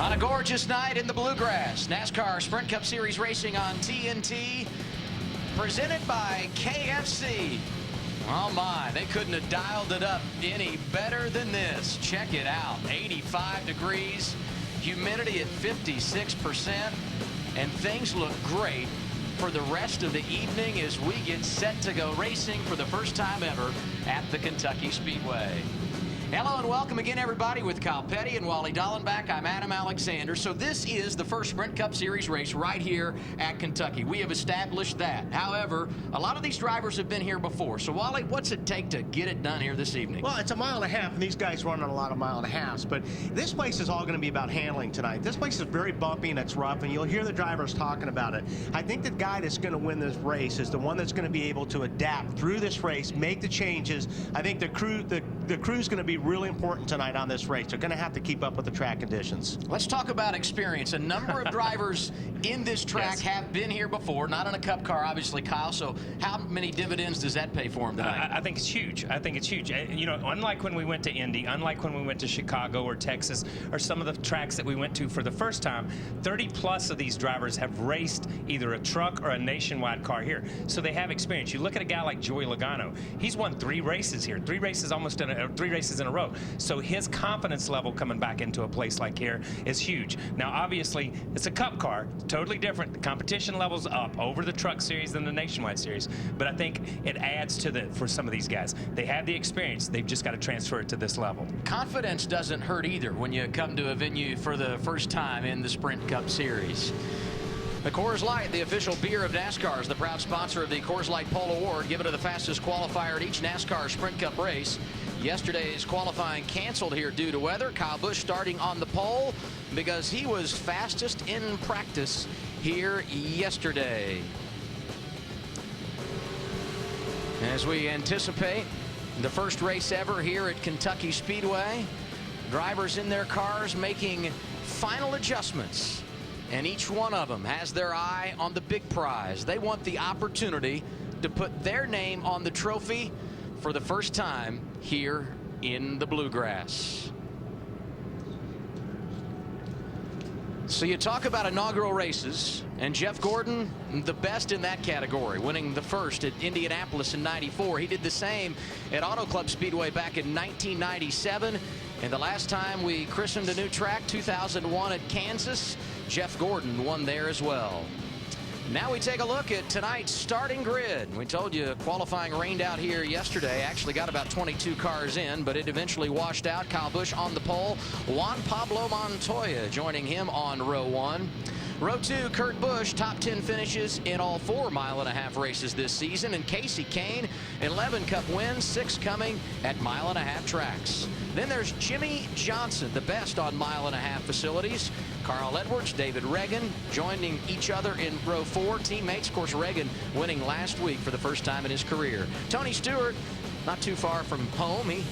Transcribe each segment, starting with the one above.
On a gorgeous night in the Bluegrass, NASCAR Sprint Cup Series racing on TNT, presented by KFC. Oh my, they couldn't have dialed it up any better than this. Check it out, 85 degrees, humidity at 56%, and things look great for the rest of the evening as we get set to go racing for the first time ever at the Kentucky Speedway. Hello and welcome again, everybody, with Kyle Petty and Wally Dallenbach. I'm Adam Alexander. So this is the first Sprint Cup Series race right here at Kentucky. We have established that. However, a lot of these drivers have been here before. So, Wally, what's it take to get it done here this evening? Well, it's a mile and a half, and these guys run on a lot of mile and a halves. But this place is all going to be about handling tonight. This place is very bumpy and it's rough, and you'll hear the drivers talking about it. I think the guy that's going to win this race is the one that's going to be able to adapt through this race, make the changes. I think the crew's going to be really important tonight on this race. They're going to have to keep up with the track conditions. Let's talk about experience. A number of drivers in this track have been here before, not in a cup car, obviously, Kyle. So how many dividends does that pay for them tonight? I think it's huge. I think it's huge. You know, unlike when we went to Indy, unlike when we went to Chicago or Texas or some of the tracks that we went to for the first time, 30 plus of these drivers have raced either a truck or a nationwide car here. So they have experience. You look at a guy like Joey Logano. He's won 3 races here, 3 races in a row. So his confidence level coming back into a place like here is huge. Now, obviously, it's a cup car, totally different. The competition level's up over the truck series than the nationwide series. But I think it adds to for some of these guys. They have the experience. They've just got to transfer it to this level. Confidence doesn't hurt either when you come to a venue for the first time in the Sprint Cup Series. The Coors Light, the official beer of NASCAR, is the proud sponsor of the Coors Light Pole Award, given to the fastest qualifier at each NASCAR Sprint Cup race. Yesterday's qualifying canceled here due to weather. Kyle Busch starting on the pole because he was fastest in practice here yesterday. As we anticipate the first race ever here at Kentucky Speedway, drivers in their cars making final adjustments, and each one of them has their eye on the big prize. They want the opportunity to put their name on the trophy for the first time here in the Bluegrass. So you talk about inaugural races, and Jeff Gordon, the best in that category, winning the first at Indianapolis in '94. He did the same at Auto Club Speedway back in 1997. And the last time we christened a new track, 2001 at Kansas, Jeff Gordon won there as well. Now we take a look at tonight's starting grid. We told you qualifying rained out here yesterday. Actually got about 22 cars in, but it eventually washed out. Kyle Busch on the pole. Juan Pablo Montoya joining him on row 1. Row 2, Kurt Busch, top 10 finishes in all 4 mile-and-a-half races this season. And Casey Kane, 11 Cup wins, 6 coming at mile-and-a-half tracks. Then there's Jimmy Johnson, the best on mile-and-a-half facilities. Carl Edwards, David Reagan joining each other in row 4. Teammates, of course, Reagan winning last week for the first time in his career. Tony Stewart, not too far from home. He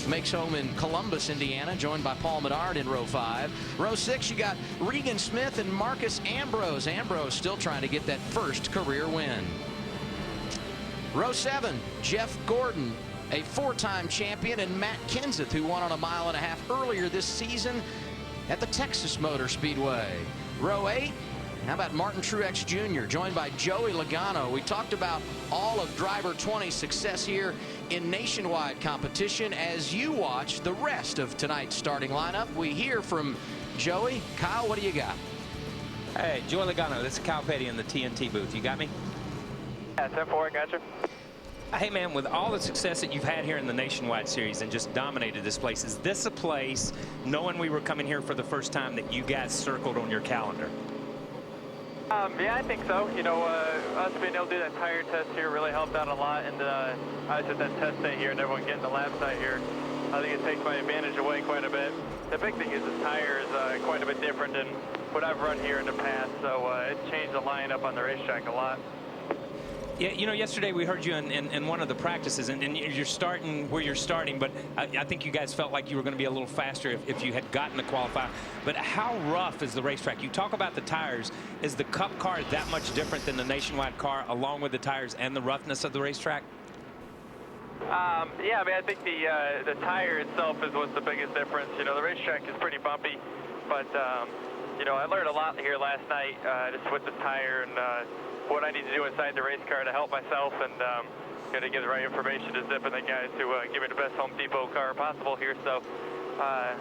makes home in Columbus, Indiana, joined by Paul Menard in row 5. Row 6, you got Regan Smith and Marcus Ambrose. Ambrose still trying to get that first career win. Row 7, Jeff Gordon, a 4-time champion, and Matt Kenseth, who won on a mile-and-a-half earlier this season at the Texas Motor Speedway. Row 8, how about Martin Truex Jr., joined by Joey Logano. We talked about all of driver 20's success here in nationwide competition. As you watch the rest of tonight's starting lineup, we hear from Joey. Kyle, what do you got? Hey, Joey Logano, this is Kyle Petty in the TNT booth. You got me? Yeah, 10-4, gotcha. Hey, man, with all the success that you've had here in the Nationwide Series and just dominated this place, is this a place, knowing we were coming here for the first time, that you guys circled on your calendar? Yeah, I think so. You know, us being able to do that tire test here really helped out a lot. And I was at that test day here and everyone getting the lap site here. I think it takes my advantage away quite a bit. The big thing is the tire is quite a bit different than what I've run here in the past. So it's changed the lineup on the racetrack a lot. Yeah, you know, yesterday we heard you in one of the practices, and you're starting where you're starting, but I think you guys felt like you were going to be a little faster if you had gotten to qualify. But how rough is the racetrack? You talk about the tires. Is the Cup car that much different than the Nationwide car, along with the tires and the roughness of the racetrack? Yeah, I mean, I think the tire itself is what's the biggest difference. You know, the racetrack is pretty bumpy. But, you know, I learned a lot here last night just with the tire and what I need to do inside the race car to help myself and to get the right information to Zip and the guys to give me the best Home Depot car possible here. So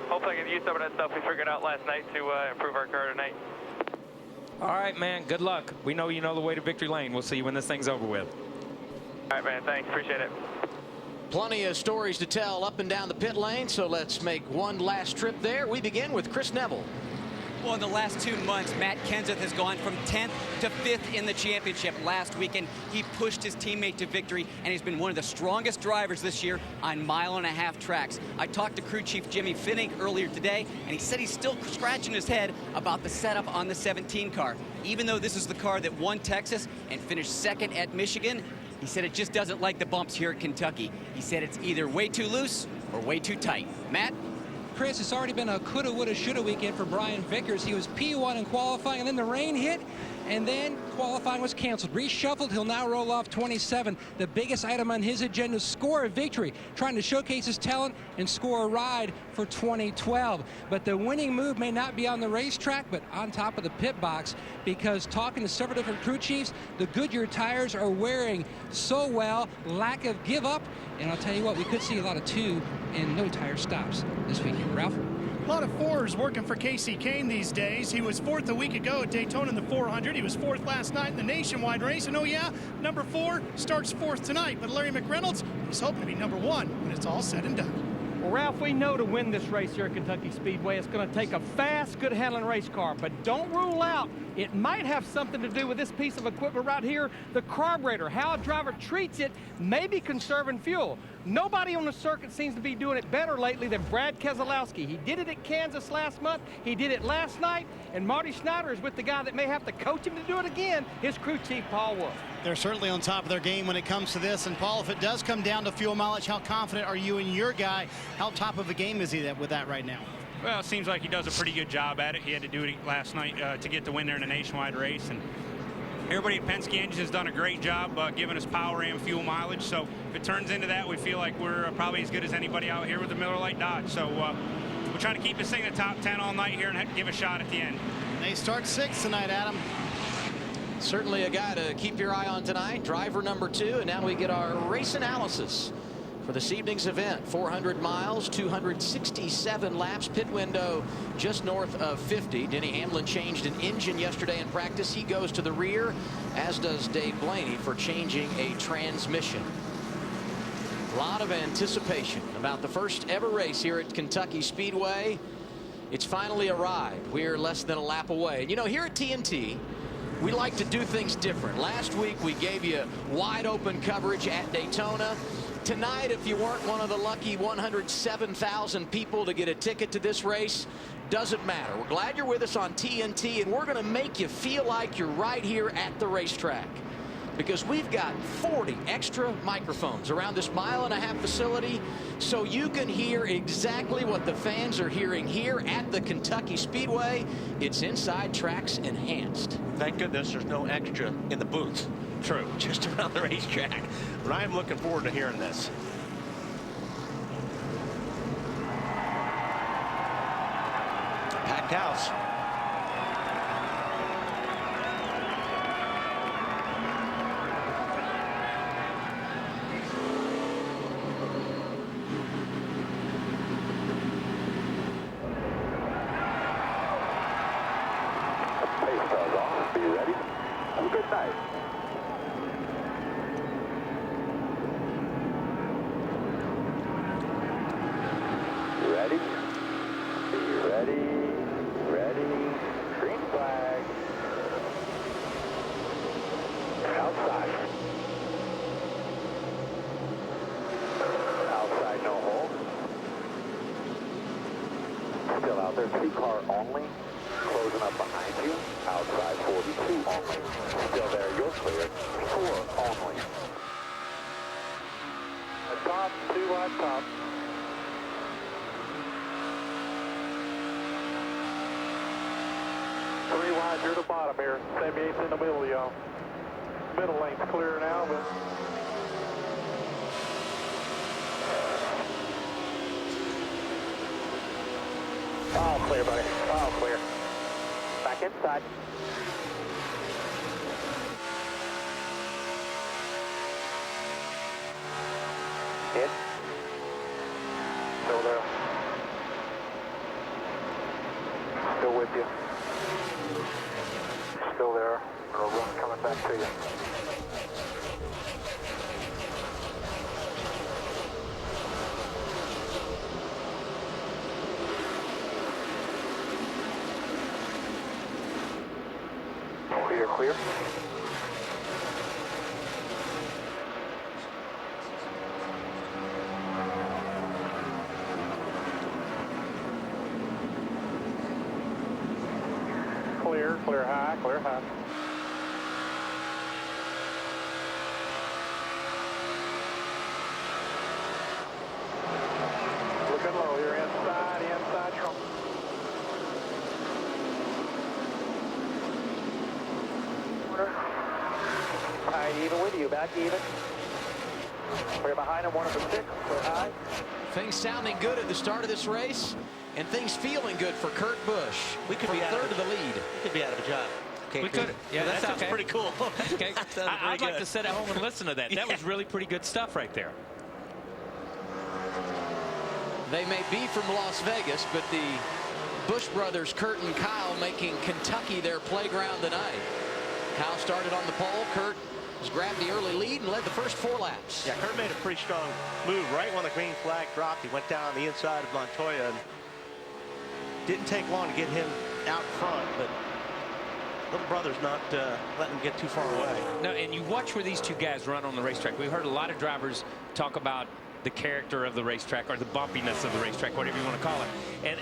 hopefully I can use some of that stuff we figured out last night to improve our car tonight. All right, man. Good luck. We know you know the way to victory lane. We'll see you when this thing's over with. All right, man. Thanks. Appreciate it. Plenty of stories to tell up and down the pit lane, so let's make one last trip there. We begin with Chris Neville. Well, in the last 2 months, Matt Kenseth has gone from 10th to 5th in the championship. Last weekend, he pushed his teammate to victory, and he's been one of the strongest drivers this year on mile-and-a-half tracks. I talked to crew chief Jimmy Finnick earlier today, and he said he's still scratching his head about the setup on the 17 car. Even though this is the car that won Texas and finished 2nd at Michigan, he said it just doesn't like the bumps here at Kentucky. He said it's either way too loose or way too tight. Matt? Chris, it's already been a coulda, woulda, shoulda weekend for Brian Vickers. He was P1 in qualifying, and then the rain hit, and then qualifying was canceled. Reshuffled, he'll now roll off 27. The biggest item on his agenda is score a victory, trying to showcase his talent and score a ride for 2012. But the winning move may not be on the racetrack, but on top of the pit box, because talking to several different crew chiefs, the Goodyear tires are wearing so well, lack of give up, and I'll tell you what, we could see a lot of 2 and no tire stops this weekend. Ralph? A lot of 4s working for Casey Kane these days. He was 4th a week ago at Daytona in the 400. He was 4th last night in the nationwide race. And oh yeah, number 4 starts 4th tonight. But Larry McReynolds is hoping to be number 1 when it's all said and done. Well, Ralph, we know to win this race here at Kentucky Speedway, it's going to take a fast, good handling race car. But don't rule out it might have something to do with this piece of equipment right here, the carburetor. How a driver treats it may be conserving fuel. Nobody on the circuit seems to be doing it better lately than Brad Keselowski. He did it at Kansas last month. He did it last night. And Marty Schneider is with the guy that may have to coach him to do it again, his crew chief, Paul Wolf. They're certainly on top of their game when it comes to this. And, Paul, if it does come down to fuel mileage, how confident are you in your guy? How top of the game is he with that right now? Well, it seems like he does a pretty good job at it. He had to do it last night to get the win there in a nationwide race. And everybody at Penske Engines has done a great job giving us power and fuel mileage. So if it turns into that, we feel like we're probably as good as anybody out here with the Miller Lite Dodge. So we're trying to keep this thing in the top 10 all night here and give a shot at the end. They start 6th tonight, Adam. Certainly a guy to keep your eye on tonight. Driver number 2, and now we get our race analysis for this evening's event. 400 miles, 267 laps, pit window just north of 50. Denny Hamlin changed an engine yesterday in practice. He goes to the rear, as does Dave Blaney for changing a transmission. A lot of anticipation about the first ever race here at Kentucky Speedway. It's finally arrived. We're less than a lap away. And you know, here at TNT, we like to do things different. Last week we gave you wide open coverage at Daytona. Tonight, if you weren't one of the lucky 107,000 people to get a ticket to this race, doesn't matter. We're glad you're with us on TNT, and we're going to make you feel like you're right here at the racetrack, because we've got 40 extra microphones around this mile-and-a-half facility, so you can hear exactly what the fans are hearing here at the Kentucky Speedway. It's Inside Tracks Enhanced. Thank goodness there's no extra in the booth. True. Just around the racetrack. But I am looking forward to hearing this. Packed house. Pace does off. Be ready. Have a good night. Ready? Be ready. Ready. Green flag. Outside. Outside, no hole. Still out there. 2-car only. Closing up behind you. Outside 42 only. Still there. You're clear. 4 only. A top. 2 on top. 3 wide, you're the bottom here. 78's in the middle, y'all. Middle lane's clear now, but... All clear, buddy. All clear. Back inside. In. Still there. Still with you. Still there. Little run coming back to you. Clear, clear. Clear, clear high, clear high. Looking low, you're inside trunk. High, even with you, back even. We're behind him, 1 of the 6, clear high. Things sounding good at the start of this race, and things feeling good for Kurt Busch. We could be third to the lead. We could be out of a job. Okay, We could. Yeah, that sounds okay. pretty cool. That's okay. That sounds I'd pretty like good. to sit at home and listen to that. That was really pretty good stuff right there. They may be from Las Vegas, but the Busch brothers, Kurt and Kyle, making Kentucky their playground tonight. Kyle started on the pole. Kurt has grabbed the early lead and led the first 4 laps. Yeah, Kurt made a pretty strong move right when the green flag dropped. He went down on the inside of Montoya and didn't take long to get him out front, but little brother's not letting him get too far away. No, and you watch where these two guys run on the racetrack. We've heard a lot of drivers talk about the character of the racetrack or the bumpiness of the racetrack, whatever you want to call it.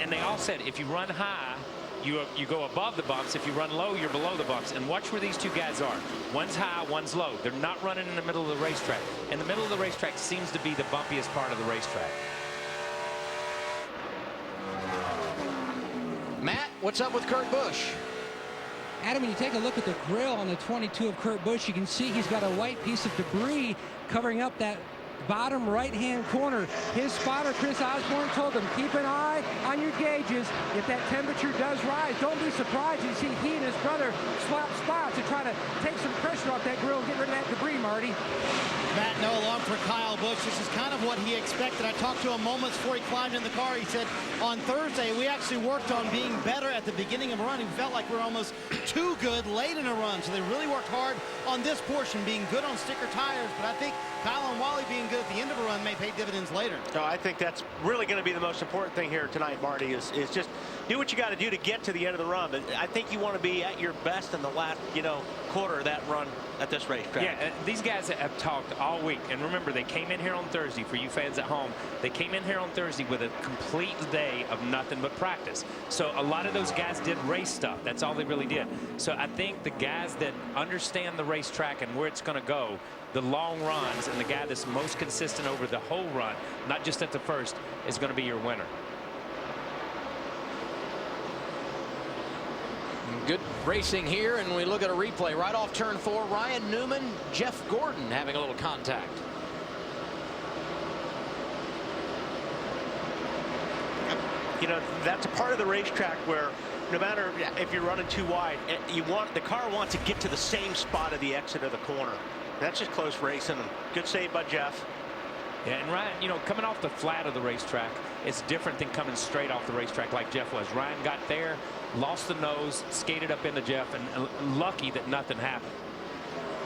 And they all said if you run high, you go above the bumps. If you run low, you're below the bumps. And watch where these two guys are. One's high, one's low. They're not running in the middle of the racetrack. And the middle of the racetrack seems to be the bumpiest part of the racetrack. Matt, what's up with Kurt Busch? Adam, when you take a look at the grill on the 22 of Kurt Busch, you can see he's got a white piece of debris covering up that bottom right-hand corner. His spotter, Chris Osborne, told him, keep an eye on your gauges. If that temperature does rise, don't be surprised to see he and his brother swap spots to try to take some pressure off that grill and get rid of that debris, Marty. Matt, no alarm for Kyle Busch. This is kind of what he expected. I talked to him moments before he climbed in the car. He said, on Thursday, we actually worked on being better at the beginning of a run. He felt like we were almost too good late in a run. So they really worked hard on this portion, being good on sticker tires. But I think Kyle and Wally being good at the end of a run may pay dividends later. No, I think that's really going to be the most important thing here tonight, Marty, is just do what you got to do to get to the end of the run. But I think you want to be at your best in the last, quarter of that run at this racetrack. Yeah, these guys have talked all week. And remember, they came in here on Thursday, for you fans at home, they came in here on Thursday with a complete day of nothing but practice. So a lot of those guys did race stuff. That's all they really did. So I think the guys that understand the racetrack and where it's going to go, the long runs, and the guy that's most consistent over the whole run, not just at the first, is going to be your winner. Good racing here, and we look at a replay right off turn 4. Ryan Newman, Jeff Gordon having a little contact. That's a part of the racetrack where no matter if you're running too wide, the car wants to get to the same spot of the exit of the corner. That's just close racing. Good save by Jeff. Yeah, and Ryan, coming off the flat of the racetrack, it's different than coming straight off the racetrack like Jeff was. Ryan got there, lost the nose, skated up into Jeff, and lucky that nothing happened.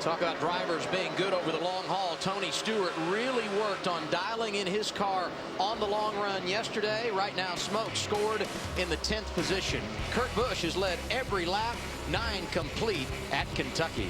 Talk about drivers being good over the long haul. Tony Stewart really worked on dialing in his car on the long run yesterday. Right now, Smoke scored in the 10th position. Kurt Busch has led every lap, 9 complete at Kentucky.